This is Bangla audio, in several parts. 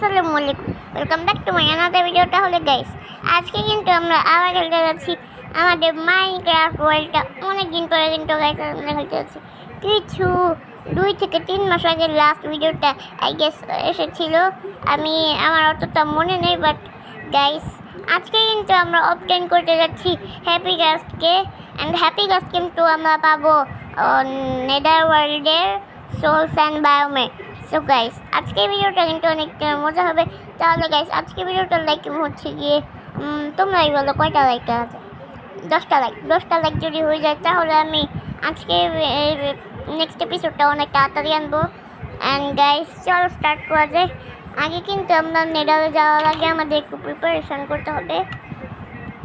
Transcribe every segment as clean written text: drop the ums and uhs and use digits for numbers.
আসসালামু আলাইকুম, welcome back to my another ভিডিওটা হলো গাইস। আজকে কিন্তু আমরা আবার খেলতে যাচ্ছি আমাদের মাইনক্রাফট ওয়ার্ল্ডটা। অনেকদিন পরে কিন্তু গাইস আমরা খেলতে যাচ্ছি। কিছু 2 থেকে 3 মাস আগে লাস্ট ভিডিওটা আই গেস এসেছিল, আমার অতটা মনে নেই, বাট গাইস আজকে কিন্তু আমরা অবটেন করতে যাচ্ছি হ্যাপি গাস্টকে। অ্যান্ড হ্যাপি গাস্ট কিন্তু আমরা পাবো নেদার ওয়ার্ল্ডের সোলস অ্যান্ড বায়োমে। সো গাইস আজকের ভিডিওটা কিন্তু অনেক মজা হবে। তাহলে গাইস আজকের ভিডিওটার লাইক হচ্ছে গিয়ে তোমরাই বলো কয়টা লাইক আছে? 10টা লাইক যদি হয়ে যায় তাহলে আমি আজকে নেক্সট এপিসোডটা অনেক তাড়াতাড়ি আনবো। অ্যান্ড গাইস চলো স্টার্ট করা যায়। আগে কিন্তু আমরা নেদারে যাওয়ার আগে আমাদের একটু প্রিপারেশন করতে হবে,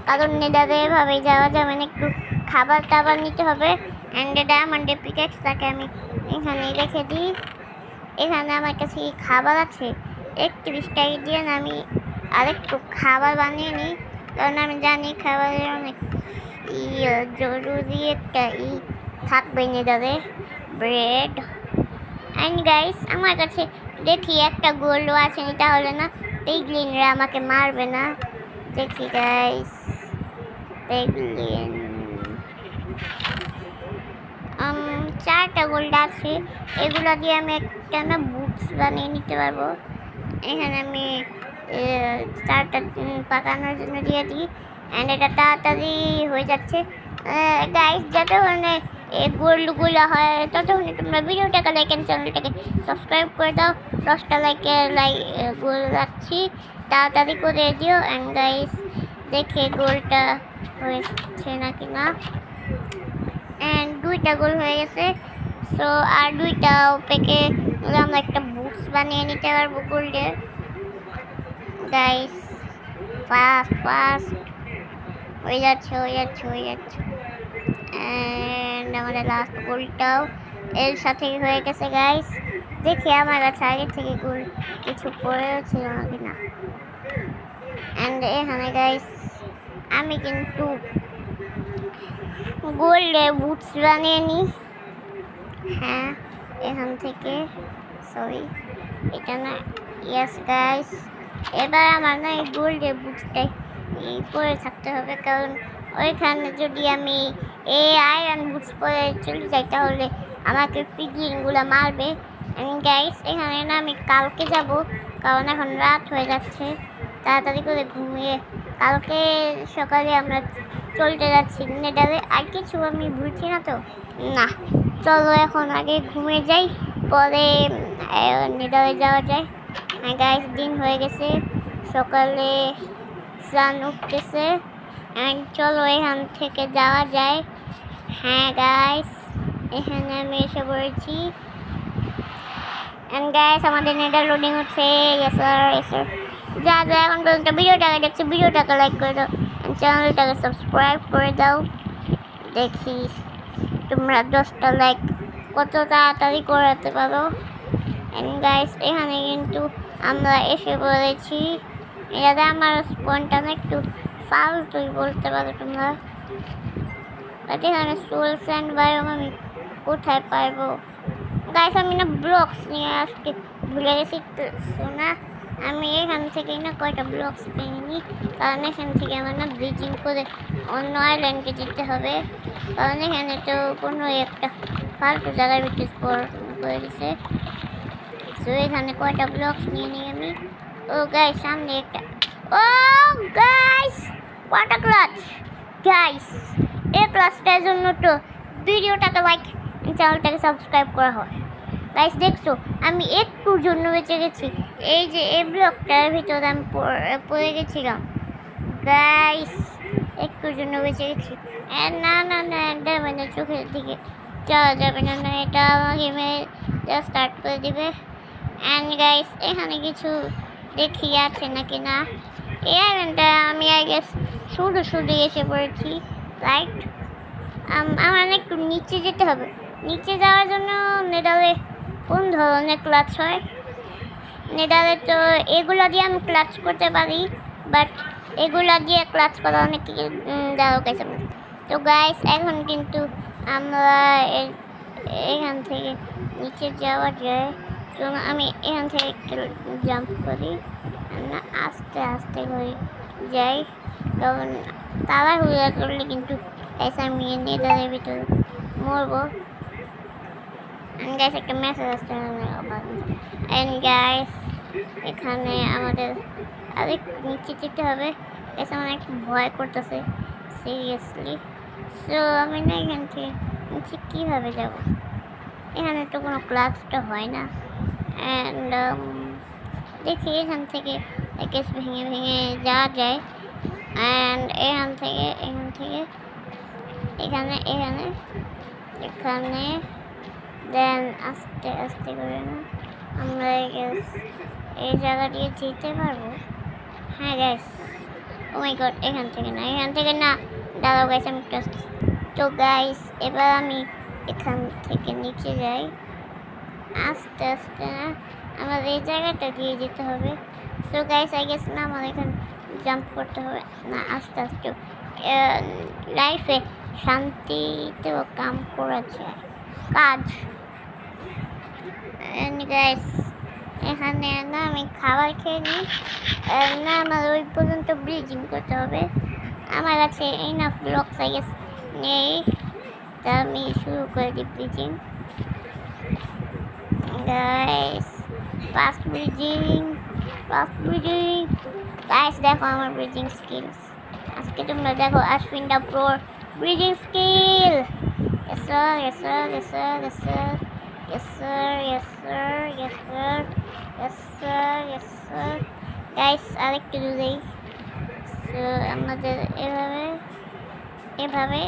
কারণ নেদারে এভাবে যাওয়া যাবে না, একটু খাবার টাবার নিতে হবে। অ্যান্ড ডায়মন্ডের পিকেক্সটাকে আমি এখানে রেখে দিই। এখানে আমার কাছে খাবার আছে 31টা দিয়ে আমি আরেকটু খাবার বানিয়ে নিই, কারণ আমি জানি খাবারের অনেক জরুরি একটা থাকবে নেদারে, ব্রেড। অ্যান্ড গাইস আমার কাছে দেখি একটা গোল্ডও আছে, তাহলে না পেগলিনরা আমাকে মারবে না। দেখি গাইস, পেগলিন 4টা গোল্ড আছে, এগুলো দিয়ে আমি একটা না বুটস বানিয়ে নিতে পারবো। এখানে আমি 4টা পাকানোর জন্য দিয়ে দিই। অ্যান্ড এটা তাড়াতাড়ি হয়ে যাচ্ছে গাইস। যতক্ষণে এই গোল্ডগুলো হয় ততক্ষণে তোমরা ভিডিওটাকে লাইক অ্যান্ড চ্যানেলটাকে সাবস্ক্রাইব করে দাও। 10টা গোল রাখছি, তাড়াতাড়ি করে দিও। অ্যান্ড গাইস দেখে গোলটা হয়েছে নাকি না। অ্যান্ড 2টা গোল হয়ে গেছে। সো আর 2টা পেকে আমরা একটা বুটস বানিয়ে নিতে পারবো গোল্ডের। গাইস ফাস্ট হয়ে যাচ্ছে। অ্যান্ড আমাদের লাস্ট গোলটাও এর সাথে হয়ে গেছে গাইস। দেখি আমার কাছে আগে থেকে গোল কিছু পড়েও ছিল নাকি না। অ্যান্ড এখানে গাইস আমি কিন্তু গোল্ডে বুটস বানিয়ে নিই। হ্যাঁ এখান থেকে, সরি এটা না, ইয়েস গাইস এবার আমার না এই গোল্ডের বুটসটাই পরে থাকতে হবে, কারণ ওইখানে যদি আমি এই আয়রন বুটস পরে চলে যাই তাহলে আমাকে পিগলিনগুলো মারবে। গাইস এখানে না আমি কালকে যাব, কারণ এখন রাত হয়ে যাচ্ছে। তাড়াতাড়ি করে ঘুমিয়ে কালকে সকালে আমরা চলতে যাচ্ছি নেদারে। আর কিছু আমি ভুলছি না তো? না, চলো এখন আগে ঘুমিয়ে যাই, পরে নেদারে যাওয়া যায়। হ্যাঁ গাইস দিন হয়ে গেছে, সকালে সান উঠতেছে। চলো এখান থেকে যাওয়া যায়। হ্যাঁ গাইস এখানে আমি এসে পড়েছি। এন্ড গাইস আমাদের নেদার লোডিং হচ্ছে। ইয়েস স্যার যা এখন পর্যন্ত ভিডিওটাকে দেখছো ভিডিওটাকে লাইক করে দাও, চ্যানেলটাকে সাবস্ক্রাইব করে দাও। দেখি তোমরা 10টা লাইক কত তাড়াতাড়ি করাতে পারো। এন্ড গাইস এখানে কিন্তু আমরা এসে পড়েছি। এটাতে আমার স্পনটা না একটু ফালতুই বলতে পারো তোমরা। বাট এখানে সোলস অ্যান্ড বায়োম আমি কোথায় পারবো গাইস? আমি না ব্লকস নিয়ে আসতে ভুলে গেছি না। আমি এখান থেকে না কয়টা ব্লকস পেয়ে নিই, কারণ এখান থেকে আমার না ব্রিজিং করে অন্য আইল্যান্ডে যেতে হবে, কারণ এখানে তো কোনো একটা ফালতু জায়গার ভিতরে স্পোর করে দিছে। সো এখানে কয়টা ব্লকস নিয়ে নিই আমি। ও গাইস সামনে একটা, ও গাইস ওয়াটার ক্লাচ। গাইস এই ক্লাচটার জন্য তো ভিডিওটাকে লাইক চ্যানেলটাকে সাবস্ক্রাইব করা হয়। গাইস দেখছো আমি একটুর জন্য বেঁচে গেছি, এই যে এই ব্লকটার ভিতরে আমি পড়ে গেছিলাম গাইস, একটুর জন্য বেঁচে গেছি। না মানে চোখের দিকে যাওয়া যাবে না, এটা আমাকে মেরে স্টার্ট করে দিবে। অ্যান্ড গাইস এখানে কিছু দেখি আছে নাকি না। এই আইল্যান্ডটা আমি আই গেস শুধু এসে পড়েছি, রাইট? আমার একটু নিচে যেতে হবে। নিচে যাওয়ার জন্য নেদারে কোন ধরনের ক্লাচ হয়? নেদারে তো এগুলো দিয়ে আমি ক্লাচ করতে পারি, বাট এগুলো দিয়ে ক্লাচ করা অনেক দেওয়া গেছে। তো গাইস এখন কিন্তু আমরা এখান থেকে নিচে যাওয়া যায়। তো আমি এখান থেকে একটু জাম্প করি, না আস্তে আস্তে করে যাই, কারণ তাড়াহুড়া করলে কিন্তু এসে আমি নেদারের ভিতরে মরবো। গাইস একটা মেসেজ আসছে এন্ড গাইস এখানে আমাদের আরেক নিচে যেতে হবে। এসে আমার একটু ভয় করতেছে সিরিয়াসলি। সো আমি না এখান থেকে নিচে কীভাবে যাব? এখানে তো কোনো ক্লাসটা হয় না। অ্যান্ড দেখি এখান থেকে গ্যাস ভেঙে ভেঙে যাওয়া যায়। অ্যান্ড এখান থেকে এখানে এখানে এখানে দেন আস্তে আস্তে করে না আমরা এই জায়গা দিয়ে যেতে পারবো। হ্যাঁ গ্যাস, ও মাই গড, এখান থেকে না দাঁড়াও গ্যাস, আমি তো গাইস এবার আমি এখান থেকে নিচে যাই আস্তে আস্তে। না আমার এই জায়গাটা দিয়ে যেতে হবে। সো গাইস আই গেস না আমার এখানে জাম্প করতে হবে না, আস্তে আস্তে লাইফে শান্তিতেও কাম করা যায় কাজ। গাইস এখানে না আমি খাবার খেয়ে নিই, না আমার ওই পর্যন্ত ব্লিচিং করতে হবে। আমার কাছে ইনাফ ব্লকস আই গেস নেই, তা আমি শুরু করে দিই bleaching. Guys fast bridging guys, দেখো আমার ব্রিজিং স্কিলস। আজকে তোমরা দেখো আশ্বিন দা pro bridging skill. Yes sir, yes sir, yes sir, yes sir, yes sir, yes sir, yes sir, yes sir, yes sir. Guys আরেকটু দূরে। সো আমাদের এভাবে এভাবে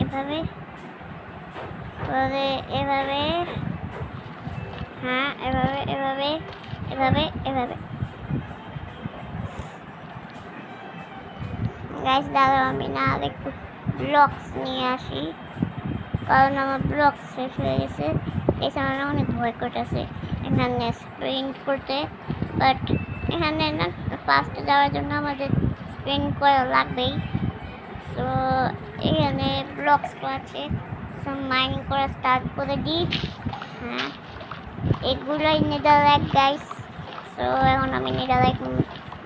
এভাবে পরে এভাবে, হ্যাঁ এভাবে এভাবে এভাবে এভাবে। গাইস দাঁড়াও আমি না একটু ব্লকস নিয়ে আসি, কারণ আমার ব্লক শেষ হয়ে গেছে। এই সময় অনেক ভয় করতেছে এখানে স্প্রিন্ট করতে, বাট এখানে না ফার্স্টে যাওয়ার জন্য আমাদের স্প্রিন্ট করা লাগবেই। সো এখানে ব্লকস আছে, সব মাইনিং করা স্টার্ট করে দিই। হ্যাঁ এগুলোই নেদারল্যান্ড গাইস। সো এখন আমি নেদারল্যান্ড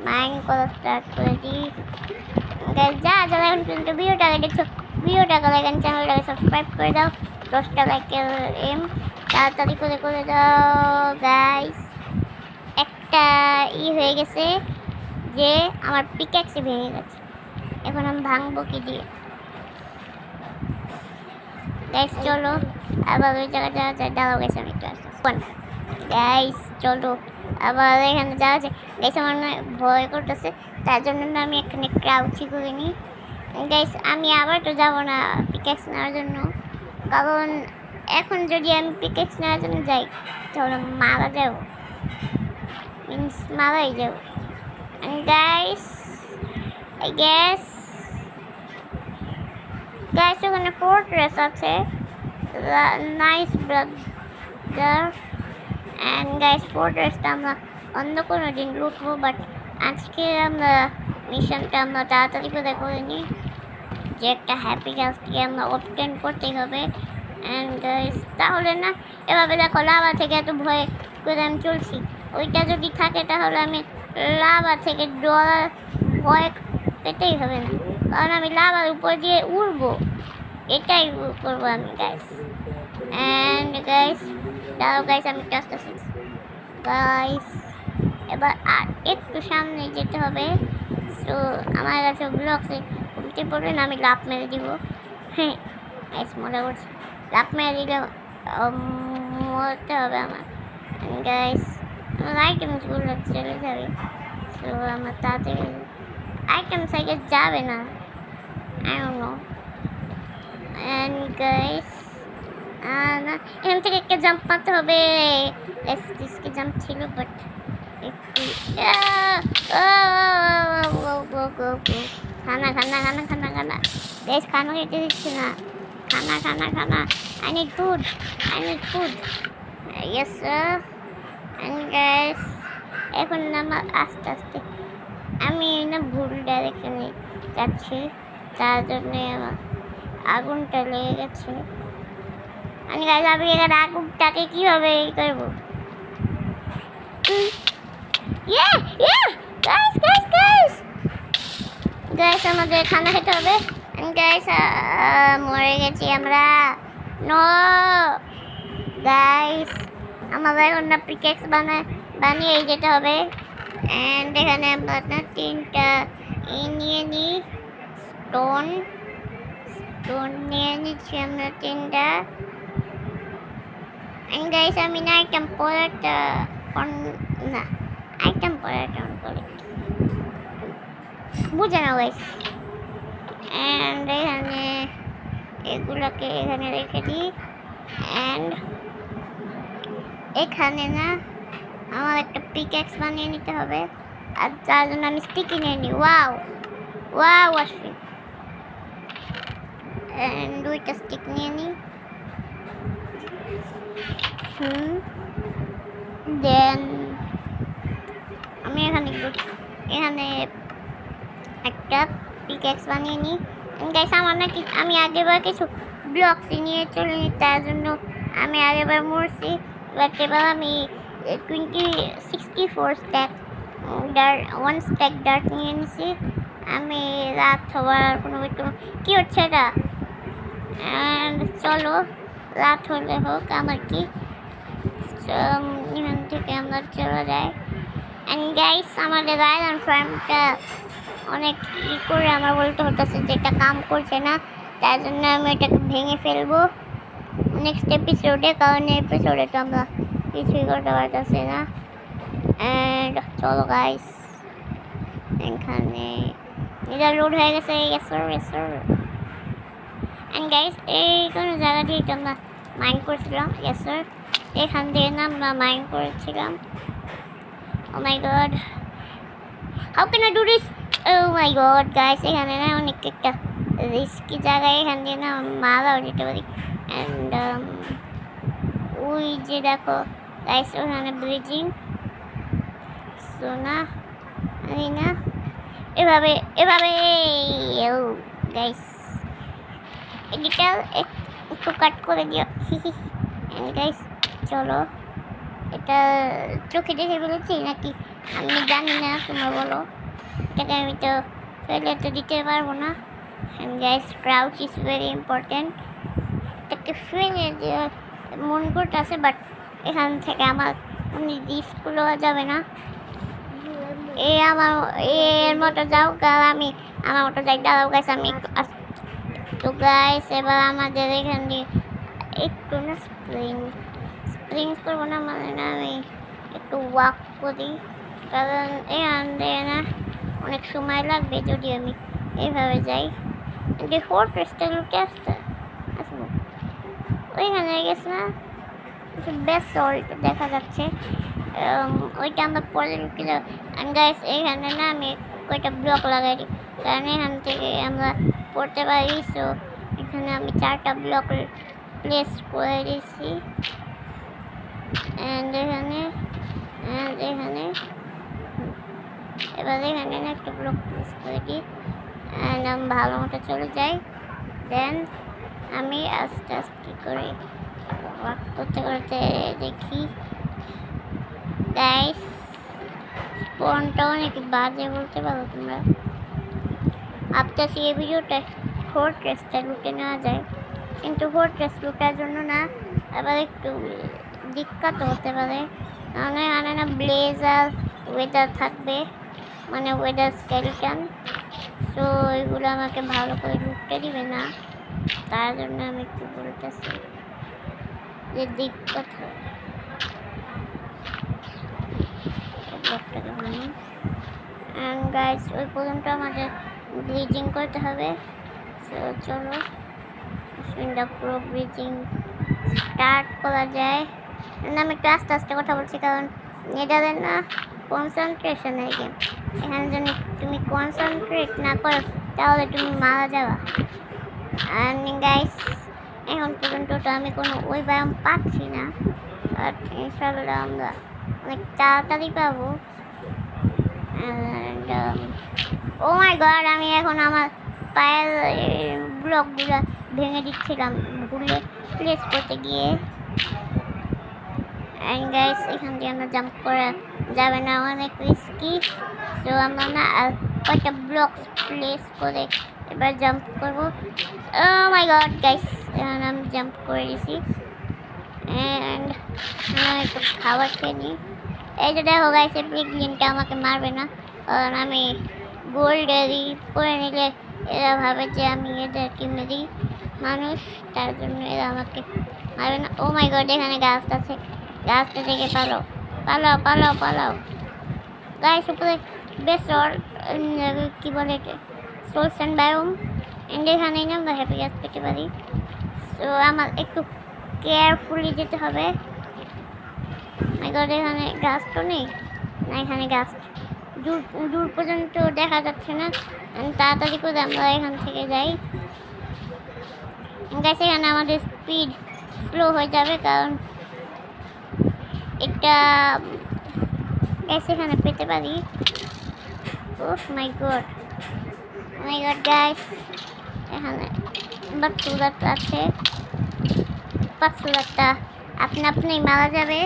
মাইনিং করা স্টার্ট করে দিই। গাইস যারা এখন পর্যন্ত ভিডিওটাকে দেখছো, ভিডিওটাকে লাইক এন্ড চ্যানেলটাকে সাবস্ক্রাইব করে দাও। 10টা লাইকের এম তাড়াতাড়ি করে দাও গাইস। একটা হয়ে গেছে যে আমার পিক্যাক্সে ভেঙে গেছে, এখন আমি ভাঙবো কি দিয়ে? গাইস চলো আবার ওই জায়গায় যাওয়া যায়। দাঁড়াও গাইস আমি একটু আসছি গাইস, চলো আবার এখানে যাওয়া যায়। গাইস আমার ভয় করতেছে, তার জন্য না আমি এখানে ক্রাউচি করে নিই। গাইস আমি আবার তো যাবো না পিক্যাক্স নেওয়ার জন্য, কারণ এখন যদি আমি পিক্যাক্স নেওয়ার জন্য যাই তাহলে মারা যাবো, মিন্স মারাই যাবো। গাইস আই গেস গাইস ওখানে ফোর্ট্রেস আছে, নাইস ব্রাদার। অ্যান্ড গাইস ফোর্ট্রেসটা আমরা অন্য কোনো দিন লুটবো, বাট আজকে আমরা মিশনটা আমরা তাড়াতাড়ি করে নিই, যে একটা হ্যাপি গাছকে আমরা অবটেন করতেই হবে। অ্যান্ড গাইস তাহলে না এভাবে দেখো লাভা থেকে এত ভয় করে আমি চলছি, ওইটা যদি থাকে তাহলে আমি লাভা থেকে ডরার ভয় পেতেই হবে না, কারণ আমি লাভার উপর দিয়ে উড়বো, এটাই করবো আমি গাইস। অ্যান্ড গাইস দাঁড়াও গাইস আমি আসতেছি গাইস, এবার আর একটু সামনে যেতে হবে। তো আমার কাছে ব্লকসে উঠতে পড়বে না, আমি লাফ মেরে দিব। হ্যাঁ গাইস মনে করছি লাফ মেরে দিলে মরতে হবে আমার। গাইস আমার আইটেমসগুলো চলে যাবে, তো আমার তাড়াতাড়ি আইটেমস আই গেস যাবে না, I don't know. And guys না এখান থেকে একটা জাম্প মারতে হবে। এসকে জাম্প ছিল বাট একটু খানা খানা খানা খানা খানা গাইস, খানা খেতে দিচ্ছে না, খানা খানা খানা। I need food, I need food. Yes sir. And guys এখন আমার আস্তে আস্তে আমি না ভুল ডাইরেকশনে যাচ্ছি, তার জন্যে আমার আগুনটা লেগে গেছে। আমি গাইস আমি এখানে আগুনটাকে কীভাবে করবো? Yeah, yeah, guys. Guys, আমাদের খানা খেতে হবে। And guys, মরে গেছি আমরা। No, guys, আমাদের অন্য পিকেক্স বানিয়ে যেতে হবে। And এখানে আমরা না 3টা নিয়ে নিই স্টোন নিয়ে নিচ্ছি আমরা 3টা। And guys, আমি না আইটেম পড়াটা অন করি বুঝে না গাইস। অ্যান্ড এখানে এগুলোকে এখানে রেখে দিই। অ্যান্ড এখানে না আমার একটা পিকেক্স বানিয়ে নিতে হবে, আর তার জন্য আমি স্টিকি নিয়ে নিই। ওয়াও আসবে। অ্যান্ড 2টা স্টিক নিয়ে নিই। দেন আমি এখানে একটা পিকেক্স বানিয়ে নিই। গাইস, আমার নাকি আমি আগেবার কিছু ব্লকস নিয়ে চলে নিই, তার জন্য আমি আগেবার মরছি। বাট এবার আমি 64 স্ট্যাক 1 স্ট্যাক ডার্ট নিয়ে নিছি। আমি রাত হওয়ার কোনো কি হচ্ছে এটা। অ্যান্ড চলো রাত হলে হোক, আমার কি এখান থেকে আমরা চলে যাই। অ্যান্ড গাইস, আমাদের আয়রন ফার্মটা অনেক করে আমার বলতে হতেছে যে এটা কাম করছে না, তার জন্য আমি এটাকে ভেঙে ফেলবো নেক্সট এপিসোডে, কারণ এপিসোডে তো আমরা কিছুই করতে পারতেছি না। অ্যান্ড চলো গাইস, এখানে এটা লোড হয়ে গেছে। অ্যান্ড গাইস, এই কোনো জায়গা দিয়ে তো আমরা মাইন্ড করেছিলাম। এখান দিয়ে না আমরা মাইন্ড করেছিলাম। Oh my god, how can I do this? Oh my god guys, এখানে না অনেক একটা রিস্কি জায়গায়, এখান দিয়ে না মারাও যেতে পারি। অ্যান্ড ওই যে দেখো গাইস, ওখানে ব্রিজিং না এভাবে গাইস, এদিকটা একটু কাট করে দিও। গাইস চলো, এটা চোখে দেখে ফেলেছি নাকি আমি জানি না, তোমরা বলো। এটাকে আমি তো ফেলে তো দিতে পারবো না। Guys, Crouch is very important. এটাকে ফেলে দেওয়ার মন করতেছে, বাট এখান থেকে আমার রিস্কগুলো যাবে না। এর মতো যাও, আমি আমার মতো যাই। দাঁড়াও গাইস, আমি তো গাইস এবার আমাদের এখান দিয়ে একটু না স্প্রিংস করবো না, মানে না আমি একটু ওয়াক করি, কারণ এখান দিয়ে না অনেক সময় লাগবে যদি আমি এইভাবে যাই। যে ফোর্ট্রেসটা লুটে আসবো ওইখানে গেছে না, বেস্ট সল্ট দেখা যাচ্ছে, ওইটা আমরা পরে লুটে যাবো। গাইস, এইখানে না আমি কয়টা ব্লক লাগাই দিই, কারণ এখান থেকে আমরা পড়তে পারি। সো এখানে আমি 4টা ব্লক প্লেস করে দিয়েছি। এখানে এবার এখানে না একটা ব্লক প্লেস করে দিই। আমি ভালো মতো চলে যাই। দেন আমি আস্তে আস্তে করে ওয়াক করতে দেখি। গাইস, স্পনটা অনেক বাজে বলতে পারো তোমরা। ভাবতেছি এই ভিডিওটা ফোর্ট্রেসটা লুটে নেওয়া যায়, কিন্তু ফোর্ট্রেস লুটার জন্য না আবার একটু দিক্কত হতে পারে, কারণ এখানে না ব্লেজার ওয়েদার থাকবে, মানে ওয়েদার স্কেলেটন। সো এগুলো আমাকে ভালো করে লুটতে দিবে না, তার জন্য আমি একটু বলতেছি যে দিক্কত হয়। ব্লকটাকে মানে গাইস, ওই পর্যন্ত আমাদের ব্লিচিং করতে হবে। সো চলো পুরো ব্লিচিং স্টার্ট করা যায়। আমি একটু আস্তে আস্তে কথা বলছি, কারণ এটাদের না কনসেন্ট্রেশনের গেম। এখানে যদি তুমি কনসেন্ট্রেট না করো তাহলে তুমি মারা যাবা। গাইস, এখন পর্যন্ত তো আমি কোনো ওই ব্যায়াম পাচ্ছি না, বাট ইনশাল্লাহ আমরা অনেক তাড়াতাড়ি পাবো। ও মাই গড, আমি এখন আমার পায়ের ব্লকগুলো ভেঙে দিচ্ছিলাম ভুলে প্লেস করতে গিয়ে। গাইস, এখান দিয়ে আমরা জাম্প করে যাবে না, অনেক রিস্কি। তো আমরা না আর কয়েকটা ব্লকস প্লেস করে এবার জাম্প করবো। ও মাই গড গাইস, এখন আমি জাম্প করে দিছি। অ্যান্ড আমি একটু খাবার খেয়ে নিই। এই যে দেখো গাইস, এই পিগলিনটা আমাকে মারবে না, কারণ আমি গোল্ডেরি করে নিলে এরা ভাবে যে আমি এদেরকে মেরি মানুষ, তার জন্য এরা আমাকে মারবে না। ও মাই গড, এখানে গাছ আছে, গাছটা থেকে পালাও পালাও পালাও পালাও গাইস। উপরে বেশ কি বলে সোর্স অ্যান্ড বায়োম, এন্ড এখানেই না আমরা হ্যাপি গাছ পেতে পারি। তো আমার একটু কেয়ারফুলি যেতে হবে। মাই গড, এখানে গাছ তো নেই, না এখানে গাছ দূর দূর পর্যন্ত দেখা যাচ্ছে না। তাড়াতাড়ি করে আমরা এখান থেকে যাই। গাছ এখানে আমাদের স্পিড স্লো হয়ে যাবে, কারণ একটা গ্যাস এখানে পেতে পারি। ওহ মাই গড, মাই গড গাইস, এখানে বাচ্চুরাত আছে। বাচ্চুরাতটা আপনি আপনি মারা যাবে।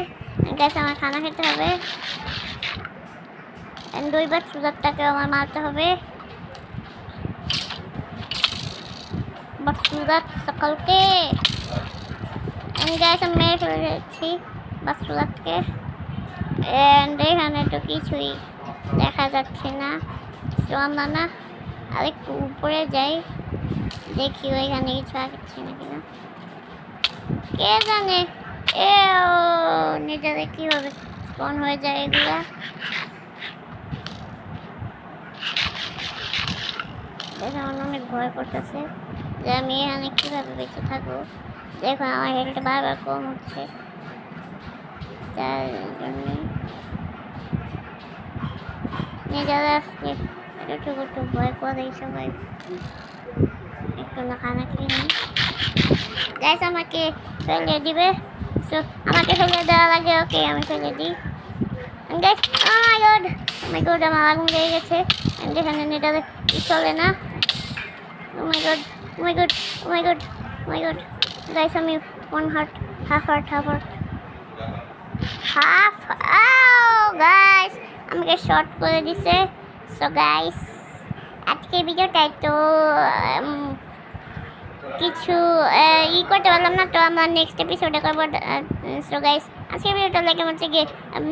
গ্যাস আমার খানা খেতে হবে, দুই বাচ্চুরাতটাকে আমার মারতে হবে। বাচ্চুরাত সকলকে গ্যাস আমি মেরে ফেলেছি বাচ্চুরাতকে। এখানে তো কিছুই দেখা যাচ্ছে না। তো আমরা না আরেকটু উপরে যাই, দেখি ওইখানে কিছু আসছে নাকি না, কে জানে। নিজেদের কীভাবে স্পন হয়ে যায় এগুলা। দেখে আমার অনেক ভয় করতেছে যে আমি এখানে কীভাবে বেঁচে থাকবো। দেখো আমার হেলথটা বারবার কম হচ্ছে, তার জন্য নিজেরা আসলে একটু একটু ভয় করে সবাই। একটু না খানা খেয়ে নিই। গাইস আমাকে ফেলে দিবে, সো আমাকে ফেলে দেওয়া লাগে। ওকে আমি ফেলে দিই। গাইস ও মাই গড আমার আগুন লেগে গেছে। এখানে নেটারে চলে না। ও মাই গড ও মাই গড ও মাই গড ও মাই গড গাইস, আমি হাফ হার্ট গাইস আমাকে শর্ট করে দিছে। সো গাইস আজকের ভিডিওটা তো কিছু করতে পারলাম না, তো আমরা নেক্সট এপিসোডে করবো। সো গাইস আজকের ভিডিওটা লাইক হচ্ছে গিয়ে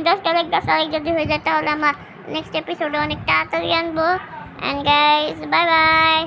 10টা লাইক যদি হয়ে যায়, তাহলে আমরা নেক্সট এপিসোডে অনেক তাড়াতাড়ি আনবো। And guys bye bye.